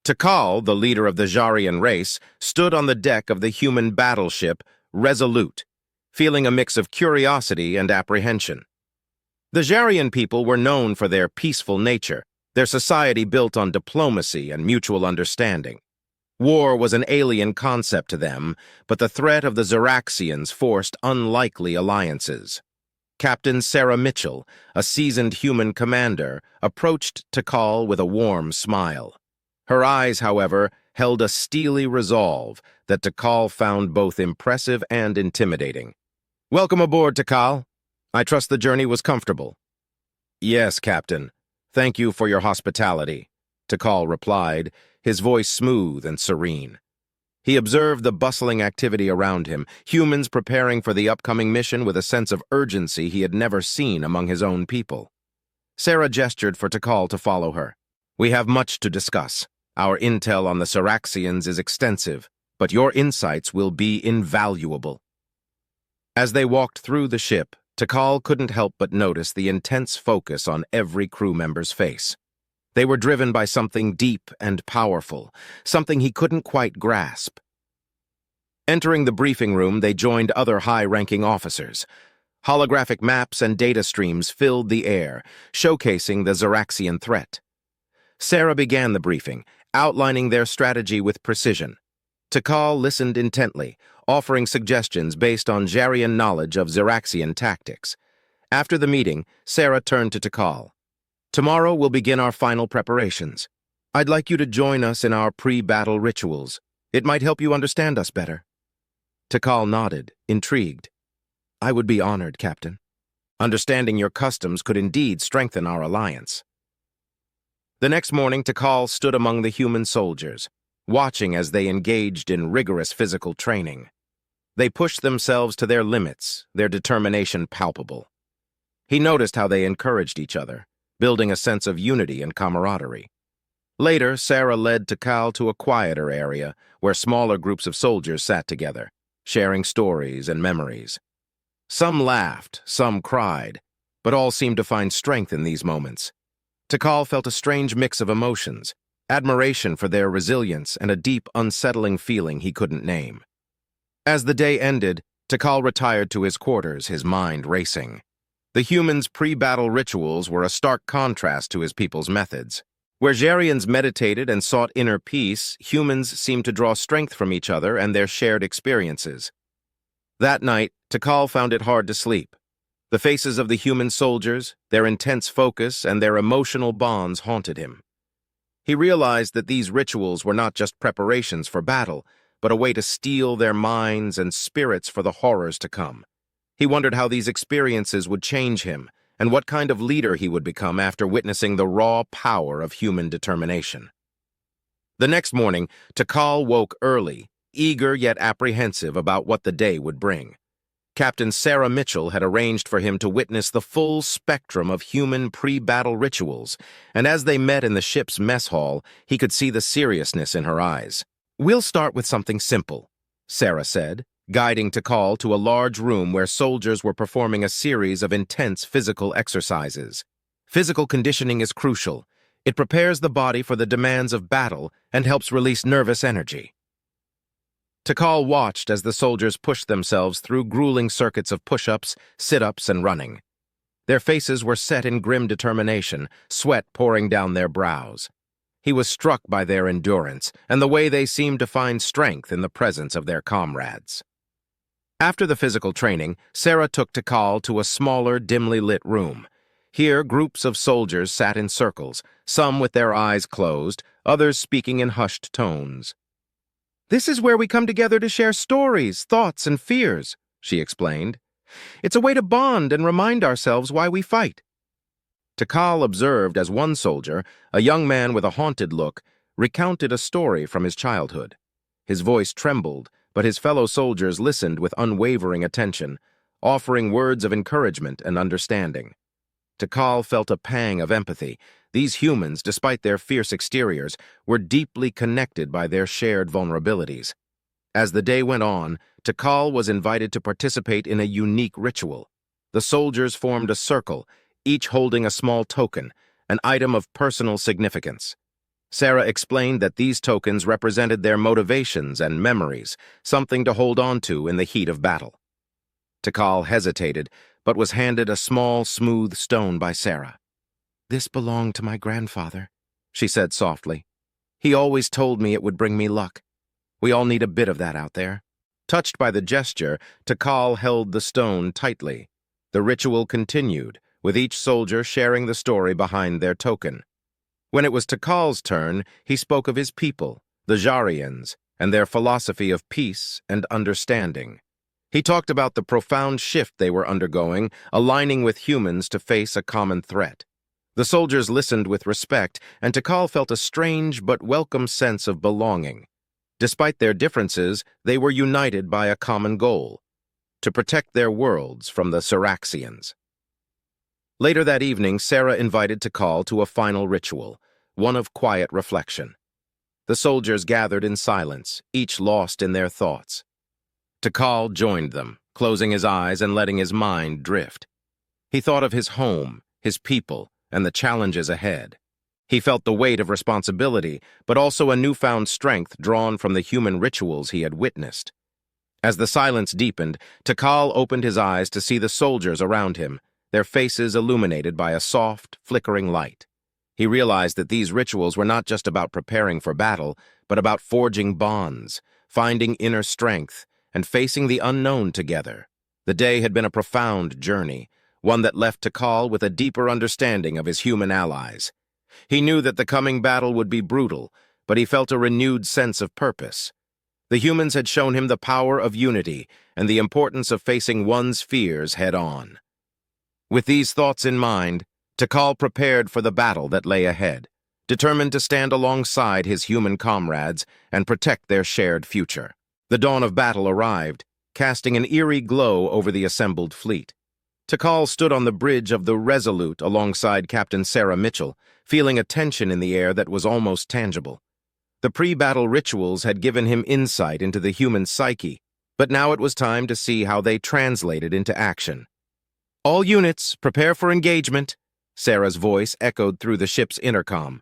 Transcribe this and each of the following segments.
Takal, the leader of the Jarian race, stood on the deck of the human battleship Resolute, feeling a mix of curiosity and apprehension. The Jarian people were known for their peaceful nature, their society built on diplomacy and mutual understanding. War was an alien concept to them, but the threat of the Zeraxians forced unlikely alliances. Captain Sarah Mitchell, a seasoned human commander, approached Takal with a warm smile. Her eyes, however, held a steely resolve that Takal found both impressive and intimidating. "Welcome aboard, Takal. I trust the journey was comfortable." "Yes, Captain. Thank you for your hospitality," Takal replied, his voice smooth and serene. He observed the bustling activity around him, humans preparing for the upcoming mission with a sense of urgency he had never seen among his own people. Sarah gestured for Takal to follow her. "We have much to discuss. Our intel on the Zeraxians is extensive, but your insights will be invaluable." As they walked through the ship, Takal couldn't help but notice the intense focus on every crew member's face. They were driven by something deep and powerful, something he couldn't quite grasp. Entering the briefing room, they joined other high-ranking officers. Holographic maps and data streams filled the air, showcasing the Zeraxian threat. Sarah began the briefing, outlining their strategy with precision. Takal listened intently, offering suggestions based on Jarian knowledge of Zeraxian tactics. After the meeting, Sarah turned to Takal. "Tomorrow we'll begin our final preparations. I'd like you to join us in our pre-battle rituals. It might help you understand us better." Takal nodded, intrigued. "I would be honored, Captain. Understanding your customs could indeed strengthen our alliance." The next morning, Takal stood among the human soldiers, watching as they engaged in rigorous physical training. They pushed themselves to their limits, their determination palpable. He noticed how they encouraged each other, building a sense of unity and camaraderie. Later, Sarah led Takal to a quieter area where smaller groups of soldiers sat together, sharing stories and memories. Some laughed, some cried, but all seemed to find strength in these moments. Takal felt a strange mix of emotions, admiration for their resilience and a deep, unsettling feeling he couldn't name. As the day ended, Takal retired to his quarters, his mind racing. The humans' pre-battle rituals were a stark contrast to his people's methods. Where Jarians meditated and sought inner peace, humans seemed to draw strength from each other and their shared experiences. That night, Takal found it hard to sleep. The faces of the human soldiers, their intense focus, and their emotional bonds haunted him. He realized that these rituals were not just preparations for battle, but a way to steel their minds and spirits for the horrors to come. He wondered how these experiences would change him, and what kind of leader he would become after witnessing the raw power of human determination. The next morning, Takal woke early, eager yet apprehensive about what the day would bring. Captain Sarah Mitchell had arranged for him to witness the full spectrum of human pre-battle rituals, and as they met in the ship's mess hall, he could see the seriousness in her eyes. "We'll start with something simple," Sarah said, guiding Takal to a large room where soldiers were performing a series of intense physical exercises. Physical conditioning is crucial. It prepares the body for the demands of battle and helps release nervous energy. Takal watched as the soldiers pushed themselves through grueling circuits of push-ups, sit-ups, and running. Their faces were set in grim determination, sweat pouring down their brows. He was struck by their endurance and the way they seemed to find strength in the presence of their comrades. After the physical training, Sarah took Takal to a smaller, dimly lit room. Here, groups of soldiers sat in circles, some with their eyes closed, others speaking in hushed tones. "This is where we come together to share stories, thoughts, and fears," she explained. "It's a way to bond and remind ourselves why we fight." Takal observed as one soldier, a young man with a haunted look, recounted a story from his childhood. His voice trembled, but his fellow soldiers listened with unwavering attention, offering words of encouragement and understanding. Takal felt a pang of empathy. These humans, despite their fierce exteriors, were deeply connected by their shared vulnerabilities. As the day went on, Takal was invited to participate in a unique ritual. The soldiers formed a circle, each holding a small token, an item of personal significance. Sarah explained that these tokens represented their motivations and memories, something to hold on to in the heat of battle. Tikal hesitated, but was handed a small, smooth stone by Sarah. "This belonged to my grandfather," she said softly. "He always told me it would bring me luck. We all need a bit of that out there." Touched by the gesture, Tikal held the stone tightly. The ritual continued, with each soldier sharing the story behind their token. When it was Tikal's turn, he spoke of his people, the Jarians, and their philosophy of peace and understanding. He talked about the profound shift they were undergoing, aligning with humans to face a common threat. The soldiers listened with respect, and Tikal felt a strange but welcome sense of belonging. Despite their differences, they were united by a common goal: to protect their worlds from the Zeraxians. Later that evening, Sarah invited Tikal to a final ritual, one of quiet reflection. The soldiers gathered in silence, each lost in their thoughts. Tikal joined them, closing his eyes and letting his mind drift. He thought of his home, his people, and the challenges ahead. He felt the weight of responsibility, but also a newfound strength drawn from the human rituals he had witnessed. As the silence deepened, Tikal opened his eyes to see the soldiers around him, their faces illuminated by a soft, flickering light. He realized that these rituals were not just about preparing for battle, but about forging bonds, finding inner strength, and facing the unknown together. The day had been a profound journey, one that left Tikal with a deeper understanding of his human allies. He knew that the coming battle would be brutal, but he felt a renewed sense of purpose. The humans had shown him the power of unity and the importance of facing one's fears head-on. With these thoughts in mind, Tikal prepared for the battle that lay ahead, determined to stand alongside his human comrades and protect their shared future. The dawn of battle arrived, casting an eerie glow over the assembled fleet. Tikal stood on the bridge of the Resolute alongside Captain Sarah Mitchell, feeling a tension in the air that was almost tangible. The pre-battle rituals had given him insight into the human psyche, but now it was time to see how they translated into action. "All units, prepare for engagement," Sarah's voice echoed through the ship's intercom.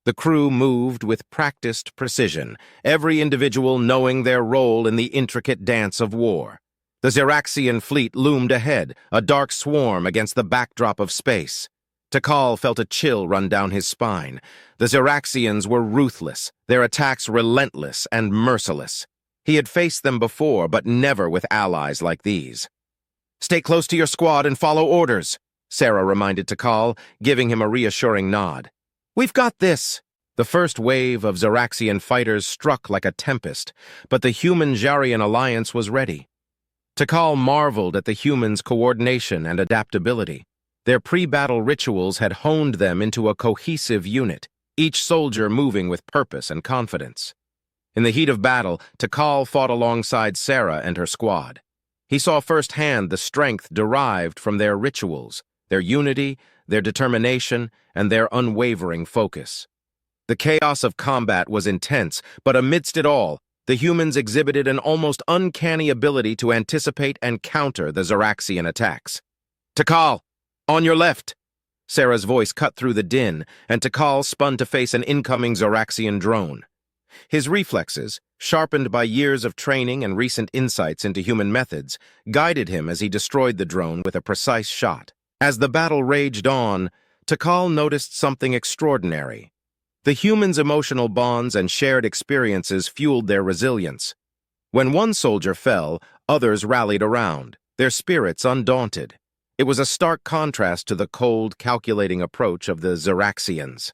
The crew moved with practiced precision, every individual knowing their role in the intricate dance of war. The Zeraxian fleet loomed ahead, a dark swarm against the backdrop of space. Tikal felt a chill run down his spine. The Zeraxians were ruthless, their attacks relentless and merciless. He had faced them before, but never with allies like these. "Stay close to your squad and follow orders," Sarah reminded Tikal, giving him a reassuring nod. "We've got this." The first wave of Zeraxian fighters struck like a tempest, but the human-Jarian alliance was ready. Tikal marveled at the humans' coordination and adaptability. Their pre-battle rituals had honed them into a cohesive unit, each soldier moving with purpose and confidence. In the heat of battle, Tikal fought alongside Sarah and her squad. He saw firsthand the strength derived from their rituals, their unity, their determination, and their unwavering focus. The chaos of combat was intense, but amidst it all, the humans exhibited an almost uncanny ability to anticipate and counter the Zeraxian attacks. "Tikal, on your left!" Sarah's voice cut through the din, and Tikal spun to face an incoming Zeraxian drone. His reflexes, sharpened by years of training and recent insights into human methods, guided him as he destroyed the drone with a precise shot. As the battle raged on, Tikal noticed something extraordinary. The humans' emotional bonds and shared experiences fueled their resilience. When one soldier fell, others rallied around, their spirits undaunted. It was a stark contrast to the cold, calculating approach of the Zeraxians.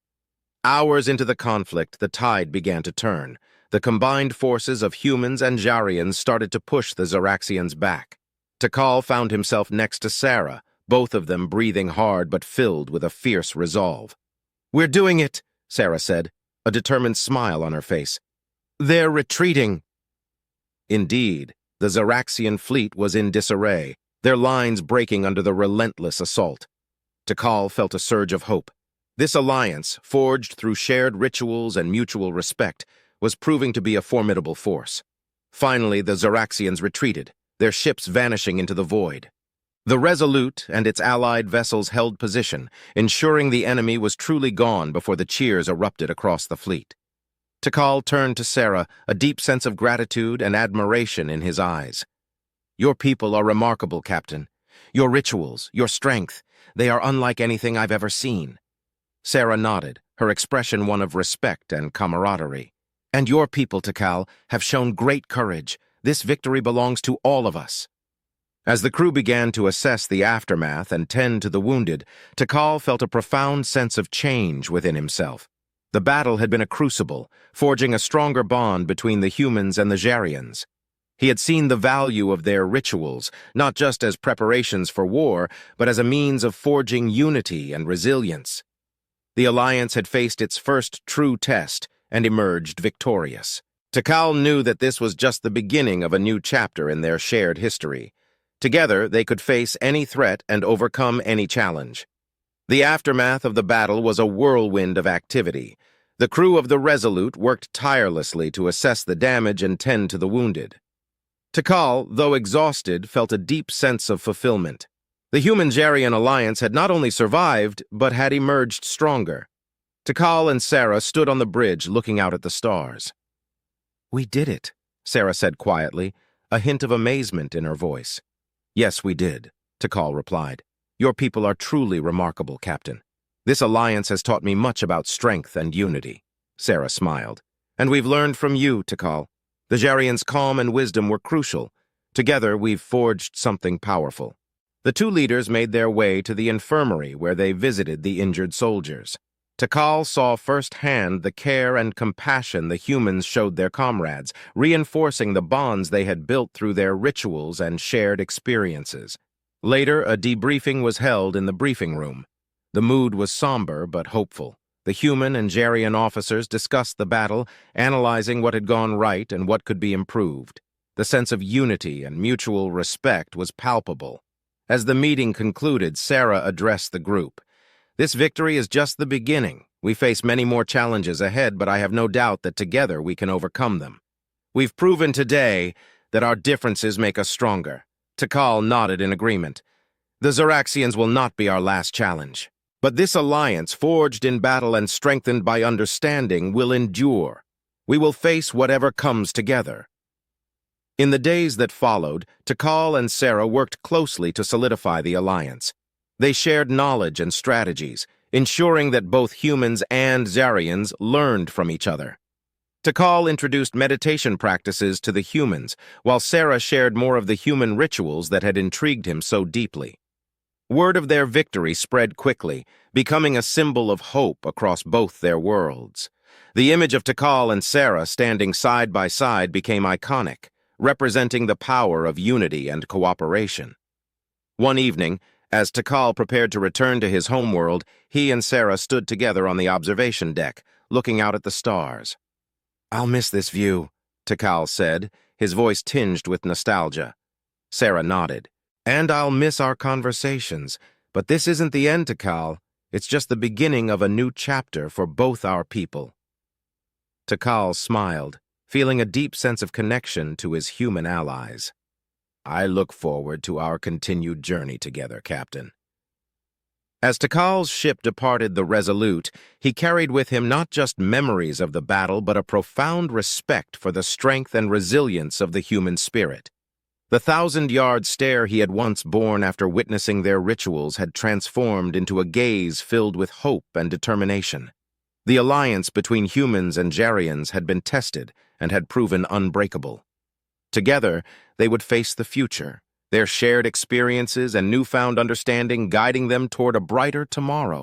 Hours into the conflict, the tide began to turn. The combined forces of humans and Jarians started to push the Zeraxians back. Tikal found himself next to Sarah, both of them breathing hard but filled with a fierce resolve. "We're doing it," Sarah said, a determined smile on her face. "They're retreating." Indeed, the Zeraxian fleet was in disarray, their lines breaking under the relentless assault. Tikal felt a surge of hope. This alliance, forged through shared rituals and mutual respect, was proving to be a formidable force. Finally, the Zeraxians retreated, their ships vanishing into the void. The Resolute and its allied vessels held position, ensuring the enemy was truly gone before the cheers erupted across the fleet. Tikal turned to Sarah, a deep sense of gratitude and admiration in his eyes. "Your people are remarkable, Captain. Your rituals, your strength, they are unlike anything I've ever seen." Sarah nodded, her expression one of respect and camaraderie. "And your people, Tikal, have shown great courage. This victory belongs to all of us." As the crew began to assess the aftermath and tend to the wounded, Tikal felt a profound sense of change within himself. The battle had been a crucible, forging a stronger bond between the humans and the Jarians. He had seen the value of their rituals, not just as preparations for war, but as a means of forging unity and resilience. The Alliance had faced its first true test and emerged victorious. Tikal knew that this was just the beginning of a new chapter in their shared history. Together, they could face any threat and overcome any challenge. The aftermath of the battle was a whirlwind of activity. The crew of the Resolute worked tirelessly to assess the damage and tend to the wounded. Tikal, though exhausted, felt a deep sense of fulfillment. The Human-Jarian alliance had not only survived, but had emerged stronger. Tikal and Sarah stood on the bridge looking out at the stars. "We did it," Sarah said quietly, a hint of amazement in her voice. "Yes, we did," Tikal replied. "Your people are truly remarkable, Captain. This alliance has taught me much about strength and unity." Sarah smiled. "And we've learned from you, Tikal. The Jarians' calm and wisdom were crucial. Together, we've forged something powerful." The two leaders made their way to the infirmary where they visited the injured soldiers. Tikal saw firsthand the care and compassion the humans showed their comrades, reinforcing the bonds they had built through their rituals and shared experiences. Later, a debriefing was held in the briefing room. The mood was somber but hopeful. The human and Jarian officers discussed the battle, analyzing what had gone right and what could be improved. The sense of unity and mutual respect was palpable. As the meeting concluded, Sarah addressed the group. "This victory is just the beginning. We face many more challenges ahead, but I have no doubt that together we can overcome them. We've proven today that our differences make us stronger." Tikal nodded in agreement. "The Zoraxians will not be our last challenge. But this alliance, forged in battle and strengthened by understanding, will endure. We will face whatever comes together." In the days that followed, Tikal and Sarah worked closely to solidify the alliance. They shared knowledge and strategies, ensuring that both humans and Jarians learned from each other. Tikal introduced meditation practices to the humans, while Sarah shared more of the human rituals that had intrigued him so deeply. Word of their victory spread quickly, becoming a symbol of hope across both their worlds. The image of Tikal and Sarah standing side by side became iconic, representing the power of unity and cooperation. One evening, as Tikal prepared to return to his homeworld, he and Sarah stood together on the observation deck, looking out at the stars. "I'll miss this view," Tikal said, his voice tinged with nostalgia. Sarah nodded. "And I'll miss our conversations. But this isn't the end, Tikal. It's just the beginning of a new chapter for both our people." Tikal smiled, feeling a deep sense of connection to his human allies. "I look forward to our continued journey together, Captain." As Tikal's ship departed the Resolute, he carried with him not just memories of the battle, but a profound respect for the strength and resilience of the human spirit. The 1,000-yard stare he had once borne after witnessing their rituals had transformed into a gaze filled with hope and determination. The alliance between humans and Jarians had been tested and had proven unbreakable. Together, they would face the future, their shared experiences and newfound understanding guiding them toward a brighter tomorrow.